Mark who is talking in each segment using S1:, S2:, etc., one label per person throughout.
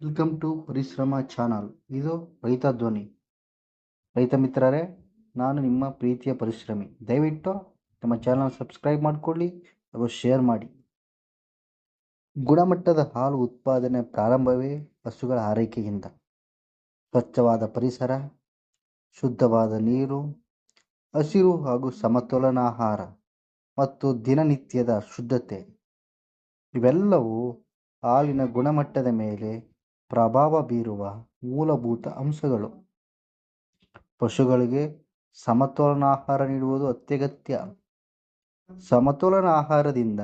S1: Welcome to ಪರಿಶ್ರಮ channel. ಇದು ರೈತ ಧ್ವನಿ. ರೈತ ಮಿತ್ರರೇ, ನಾನು ನಿಮ್ಮ ಪ್ರೀತಿಯ ಪರಿಶ್ರಮಿ. ದಯವಿಟ್ಟು ನಮ್ಮ ಚಾನಲ್ ಸಬ್ಸ್ಕ್ರೈಬ್ ಮಾಡಿಕೊಳ್ಳಿ ಹಾಗೂ ಶೇರ್ ಮಾಡಿ. ಗುಣಮಟ್ಟದ ಹಾಲು ಉತ್ಪಾದನೆ ಪ್ರಾರಂಭವೇ ಹಸುಗಳ ಆರೈಕೆಯಿಂದ. ಸ್ವಚ್ಛವಾದ ಪರಿಸರ, ಶುದ್ಧವಾದ ನೀರು, ಹಸಿರು ಹಾಗೂ ಸಮತೋಲನ ಆಹಾರ ಮತ್ತು ದಿನನಿತ್ಯದ ಶುದ್ಧತೆ ಇವೆಲ್ಲವೂ ಹಾಲಿನ ಗುಣಮಟ್ಟದ ಮೇಲೆ ಪ್ರಭಾವ ಬೀರುವ ಮೂಲಭೂತ ಅಂಶಗಳು. ಪಶುಗಳಿಗೆ ಸಮತೋಲನ ಆಹಾರ ನೀಡುವುದು ಅತ್ಯಗತ್ಯ. ಸಮತೋಲನ ಆಹಾರದಿಂದ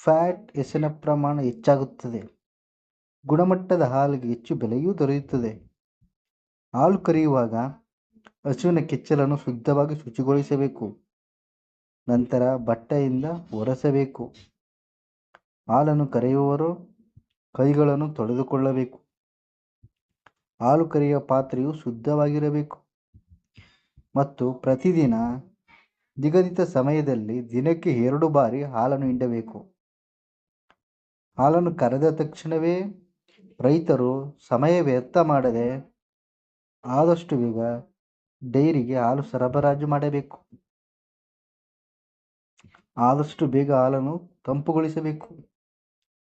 S1: ಫ್ಯಾಟ್, ಎಸ್ಎನ್ಎಫ್ ಪ್ರಮಾಣ ಹೆಚ್ಚಾಗುತ್ತದೆ. ಗುಣಮಟ್ಟದ ಹಾಲಿಗೆ ಹೆಚ್ಚು ಬೆಲೆಯೂ ದೊರೆಯುತ್ತದೆ. ಹಾಲು ಕರೆಯುವಾಗ ಹಸುವಿನ ಕೆಚ್ಚಲನ್ನು ಶುದ್ಧವಾಗಿ ಶುಚಿಗೊಳಿಸಬೇಕು. ನಂತರ ಬಟ್ಟೆಯಿಂದ ಒರೆಸಬೇಕು. ಹಾಲನ್ನು ಕರೆಯುವವರು ಕೈಗಳನ್ನು ತೊಳೆದುಕೊಳ್ಳಬೇಕು. ಹಾಲು ಕರೆಯುವ ಪಾತ್ರೆಯು ಶುದ್ಧವಾಗಿರಬೇಕು ಮತ್ತು ಪ್ರತಿದಿನ ನಿಗದಿತ ಸಮಯದಲ್ಲಿ ದಿನಕ್ಕೆ 2 ಬಾರಿ ಹಾಲನ್ನು ಹಿಂಡಬೇಕು. ಹಾಲನ್ನು ಕರೆದ ತಕ್ಷಣವೇ ರೈತರು ಸಮಯ ವ್ಯರ್ಥ ಮಾಡದೆ ಆದಷ್ಟು ಬೇಗ ಡೈರಿಗೆ ಹಾಲು ಸರಬರಾಜು ಮಾಡಬೇಕು. ಆದಷ್ಟು ಬೇಗ ಹಾಲನ್ನು ತಂಪುಗೊಳಿಸಬೇಕು,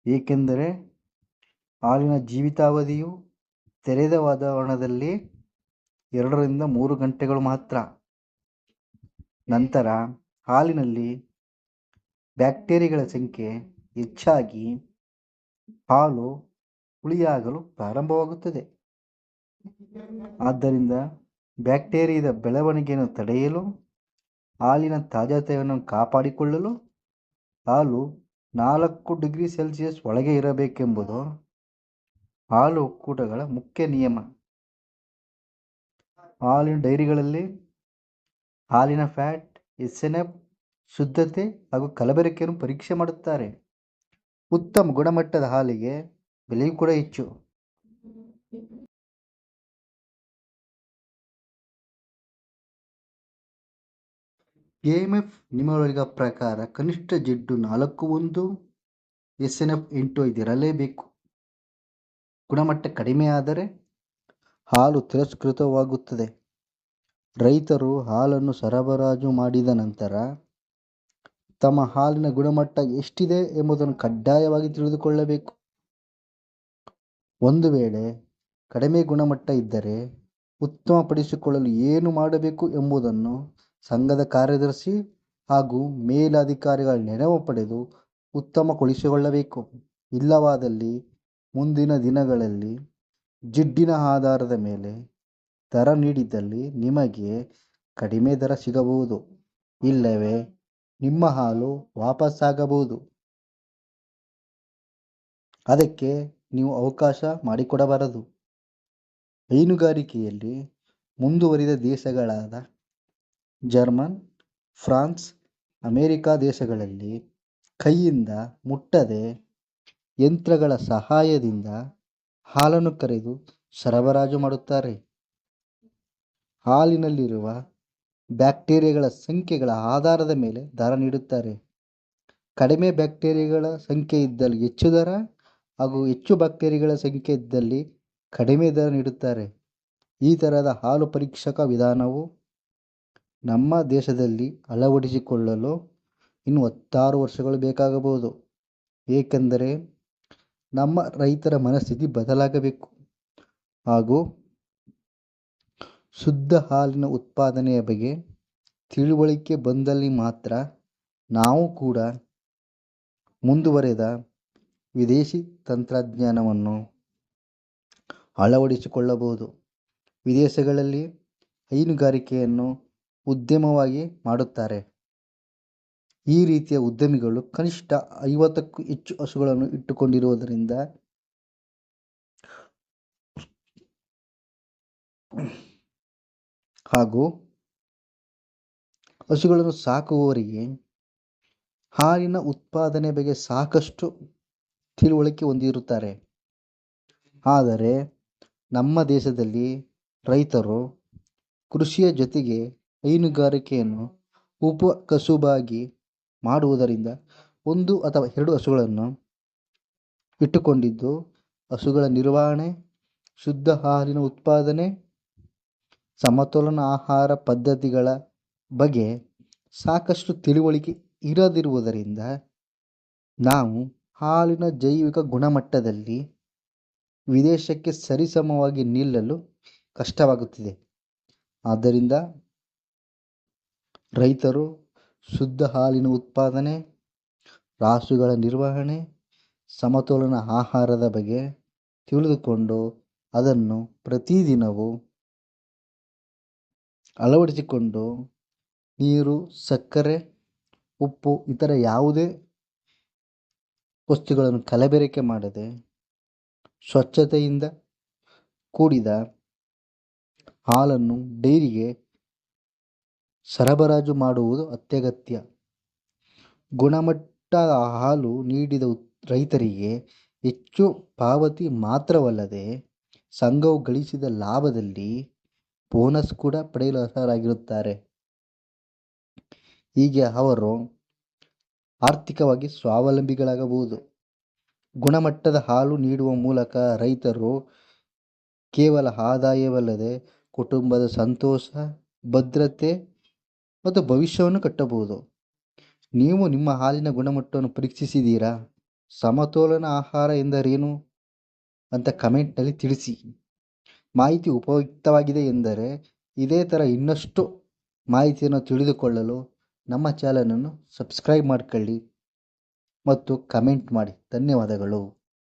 S1: ಏಕೆಂದರೆ ಹಾಲಿನ ಜೀವಿತಾವಧಿಯು ತೆರೆದ ವಾತಾವರಣದಲ್ಲಿ 2 ರಿಂದ 3 ಗಂಟೆಗಳು ಮಾತ್ರ. ನಂತರ ಹಾಲಿನಲ್ಲಿ ಬ್ಯಾಕ್ಟೀರಿಯಾಗಳ ಸಂಖ್ಯೆ ಹೆಚ್ಚಾಗಿ ಹಾಲು ಹುಳಿಯಾಗಲು ಪ್ರಾರಂಭವಾಗುತ್ತದೆ. ಆದ್ದರಿಂದ ಬ್ಯಾಕ್ಟೀರಿಯಾದ ಬೆಳವಣಿಗೆಯನ್ನು ತಡೆಯಲು, ಹಾಲಿನ ತಾಜಾತನವನ್ನು ಕಾಪಾಡಿಕೊಳ್ಳಲು ಹಾಲು 4 ಡಿಗ್ರಿ ಸೆಲ್ಸಿಯಸ್ ಒಳಗೆ ಇರಬೇಕೆಂಬುದು ಹಾಲು ಒಕ್ಕೂಟಗಳ ಮುಖ್ಯ ನಿಯಮ. ಹಾಲಿನ ಡೈರಿಗಳಲ್ಲಿ ಹಾಲಿನ ಫ್ಯಾಟ್, ಎಸ್ಎನ್ಎಫ್, ಶುದ್ಧತೆ ಹಾಗೂ ಕಲಬೆರಕೆಯನ್ನು ಪರೀಕ್ಷೆ ಮಾಡುತ್ತಾರೆ. ಉತ್ತಮ ಗುಣಮಟ್ಟದ ಹಾಲಿಗೆ ಬೆಲೆಯೂ ಕೂಡ ಹೆಚ್ಚು. ಎಎಂಎಫ್ ನಿಯಮಾವಳಿಗಳ ಪ್ರಕಾರ ಕನಿಷ್ಠ ಜಿಡ್ಡು 4.1, ಎಸ್ಎನ್ಎಫ್ 8.5 ಇರಲೇಬೇಕು. ಗುಣಮಟ್ಟ ಕಡಿಮೆ ಆದರೆ ಹಾಲು ತಿರಸ್ಕೃತವಾಗುತ್ತದೆ. ರೈತರು ಹಾಲನ್ನು ಸರಬರಾಜು ಮಾಡಿದ ನಂತರ ತಮ್ಮ ಹಾಲಿನ ಗುಣಮಟ್ಟ ಎಷ್ಟಿದೆ ಎಂಬುದನ್ನು ಕಡ್ಡಾಯವಾಗಿ ತಿಳಿದುಕೊಳ್ಳಬೇಕು. ಒಂದು ವೇಳೆ ಕಡಿಮೆ ಗುಣಮಟ್ಟ ಇದ್ದರೆ ಉತ್ತಮಪಡಿಸಿಕೊಳ್ಳಲು ಏನು ಮಾಡಬೇಕು ಎಂಬುದನ್ನು ಸಂಘದ ಕಾರ್ಯದರ್ಶಿ ಹಾಗೂ ಮೇಲಧಿಕಾರಿಗಳ ನೆರವು ಪಡೆದು ಉತ್ತಮಗೊಳಿಸಿಕೊಳ್ಳಬೇಕು. ಇಲ್ಲವಾದಲ್ಲಿ ಮುಂದಿನ ದಿನಗಳಲ್ಲಿ ಜಿಡ್ಡಿನ ಆಧಾರದ ಮೇಲೆ ದರ ನೀಡಿದ್ದಲ್ಲಿ ನಿಮಗೆ ಕಡಿಮೆ ದರ ಸಿಗಬಹುದು, ಇಲ್ಲವೇ ನಿಮ್ಮ ಹಾಲು ವಾಪಸ್ಸಾಗಬಹುದು. ಅದಕ್ಕೆ ನೀವು ಅವಕಾಶ ಮಾಡಿಕೊಡಬಾರದು. ಹೈನುಗಾರಿಕೆಯಲ್ಲಿ ಮುಂದುವರಿದ ದೇಶಗಳಾದ ಜರ್ಮನ್, ಫ್ರಾನ್ಸ್, ಅಮೆರಿಕ ದೇಶಗಳಲ್ಲಿ ಕೈಯಿಂದ ಮುಟ್ಟದೆ ಯಂತ್ರಗಳ ಸಹಾಯದಿಂದ ಹಾಲನ್ನು ಕರೆದು ಸರಬರಾಜು ಮಾಡುತ್ತಾರೆ. ಹಾಲಿನಲ್ಲಿರುವ ಬ್ಯಾಕ್ಟೀರಿಯಾಗಳ ಸಂಖ್ಯೆಗಳ ಆಧಾರದ ಮೇಲೆ ದರ ನೀಡುತ್ತಾರೆ. ಕಡಿಮೆ ಬ್ಯಾಕ್ಟೀರಿಯಾಗಳ ಸಂಖ್ಯೆ ಇದ್ದಲ್ಲಿ ಹೆಚ್ಚು ದರ ಹಾಗೂ ಹೆಚ್ಚು ಬ್ಯಾಕ್ಟೀರಿಯಾಗಳ ಸಂಖ್ಯೆ ಇದ್ದಲ್ಲಿ ಕಡಿಮೆ ದರ ನೀಡುತ್ತಾರೆ. ಈ ಥರದ ಹಾಲು ಪರೀಕ್ಷಕ ವಿಧಾನವು ನಮ್ಮ ದೇಶದಲ್ಲಿ ಅಳವಡಿಸಿಕೊಳ್ಳಲು ಇನ್ನು 16 ವರ್ಷಗಳು ಬೇಕಾಗಬಹುದು. ಏಕೆಂದರೆ ನಮ್ಮ ರೈತರ ಮನಸ್ಥಿತಿ ಬದಲಾಗಬೇಕು ಹಾಗೂ ಶುದ್ಧ ಹಾಲಿನ ಉತ್ಪಾದನೆಯ ಬಗ್ಗೆ ತಿಳುವಳಿಕೆ ಬಂದಲ್ಲಿ ಮಾತ್ರ ನಾವು ಕೂಡ ಮುಂದುವರೆದ ವಿದೇಶಿ ತಂತ್ರಜ್ಞಾನವನ್ನು ಅಳವಡಿಸಿಕೊಳ್ಳಬಹುದು. ವಿದೇಶಗಳಲ್ಲಿ ಹೈನುಗಾರಿಕೆಯನ್ನು ಉದ್ಯಮವಾಗಿ ಮಾಡುತ್ತಾರೆ. ಈ ರೀತಿಯ ಉದ್ಯಮಿಗಳು ಕನಿಷ್ಠ 50ಕ್ಕೂ ಹೆಚ್ಚು ಹಸುಗಳನ್ನು ಇಟ್ಟುಕೊಂಡಿರುವುದರಿಂದ ಹಾಗೂ ಹಸುಗಳನ್ನು ಸಾಕುವವರಿಗೆ ಹಾಲಿನ ಉತ್ಪಾದನೆ ಬಗ್ಗೆ ಸಾಕಷ್ಟು ತಿಳುವಳಿಕೆ ಹೊಂದಿರುತ್ತಾರೆ. ಆದರೆ ನಮ್ಮ ದೇಶದಲ್ಲಿ ರೈತರು ಕೃಷಿಯ ಜೊತೆಗೆ ಹೈನುಗಾರಿಕೆಯನ್ನು ಉಪಕಸುಬಾಗಿ ಮಾಡುವುದರಿಂದ 1 ಅಥವಾ 2 ಹಸುಗಳನ್ನು ಇಟ್ಟುಕೊಂಡಿದ್ದು ಹಸುಗಳ ನಿರ್ವಹಣೆ, ಶುದ್ಧ ಹಾಲಿನ ಉತ್ಪಾದನೆ, ಸಮತೋಲನ ಆಹಾರ ಪದ್ಧತಿಗಳ ಬಗ್ಗೆ ಸಾಕಷ್ಟು ತಿಳುವಳಿಕೆ ಇರದಿರುವುದರಿಂದ ನಾವು ಹಾಲಿನ ಜೈವಿಕ ಗುಣಮಟ್ಟದಲ್ಲಿ ವಿದೇಶಕ್ಕೆ ಸರಿಸಮವಾಗಿ ನಿಲ್ಲಲು ಕಷ್ಟವಾಗುತ್ತಿದೆ. ಆದ್ದರಿಂದ ರೈತರು ಶುದ್ಧ ಹಾಲಿನ ಉತ್ಪಾದನೆ, ರಾಸುಗಳ ನಿರ್ವಹಣೆ, ಸಮತೋಲನ ಆಹಾರದ ಬಗ್ಗೆ ತಿಳಿದುಕೊಂಡು ಅದನ್ನು ಪ್ರತಿದಿನವೂ ಅಳವಡಿಸಿಕೊಂಡು ನೀರು, ಸಕ್ಕರೆ, ಉಪ್ಪು ಇತರ ಯಾವುದೇ ವಸ್ತುಗಳನ್ನು ಕಲಬೆರಕೆ ಮಾಡದೆ ಸ್ವಚ್ಛತೆಯಿಂದ ಕೂಡಿದ ಹಾಲನ್ನು ಡೈರಿಗೆ ಸರಬರಾಜು ಮಾಡುವುದು ಅತ್ಯಗತ್ಯ. ಗುಣಮಟ್ಟದ ಹಾಲು ನೀಡಿದ ರೈತರಿಗೆ ಹೆಚ್ಚು ಪಾವತಿ ಮಾತ್ರವಲ್ಲದೆ ಸಂಘವು ಗಳಿಸಿದ ಲಾಭದಲ್ಲಿ ಬೋನಸ್ ಕೂಡ ಪಡೆಯಲು ಅರ್ಹರಾಗಿರುತ್ತಾರೆ. ಹೀಗೆ ಅವರು ಆರ್ಥಿಕವಾಗಿ ಸ್ವಾವಲಂಬಿಗಳಾಗಬಹುದು. ಗುಣಮಟ್ಟದ ಹಾಲು ನೀಡುವ ಮೂಲಕ ರೈತರು ಕೇವಲ ಆದಾಯವಲ್ಲದೆ ಕುಟುಂಬದ ಸಂತೋಷ, ಭದ್ರತೆ ಮತ್ತು ಭವಿಷ್ಯವನ್ನು ಕಟ್ಟಬಹುದು. ನೀವು ನಿಮ್ಮ ಹಾಲಿನ ಗುಣಮಟ್ಟವನ್ನು ಪರೀಕ್ಷಿಸಿದ್ದೀರಾ? ಸಮತೋಲನ ಆಹಾರ ಎಂದರೇನು ಅಂತ ಕಮೆಂಟ್ನಲ್ಲಿ ತಿಳಿಸಿ. ಮಾಹಿತಿ ಉಪಯುಕ್ತವಾಗಿದೆ ಎಂದರೆ ಇದೇ ಥರ ಇನ್ನಷ್ಟು ಮಾಹಿತಿಯನ್ನು ತಿಳಿದುಕೊಳ್ಳಲು ನಮ್ಮ ಚಾನಲನ್ನು ಸಬ್ಸ್ಕ್ರೈಬ್ ಮಾಡಿಕೊಳ್ಳಿ ಮತ್ತು ಕಮೆಂಟ್ ಮಾಡಿ. ಧನ್ಯವಾದಗಳು.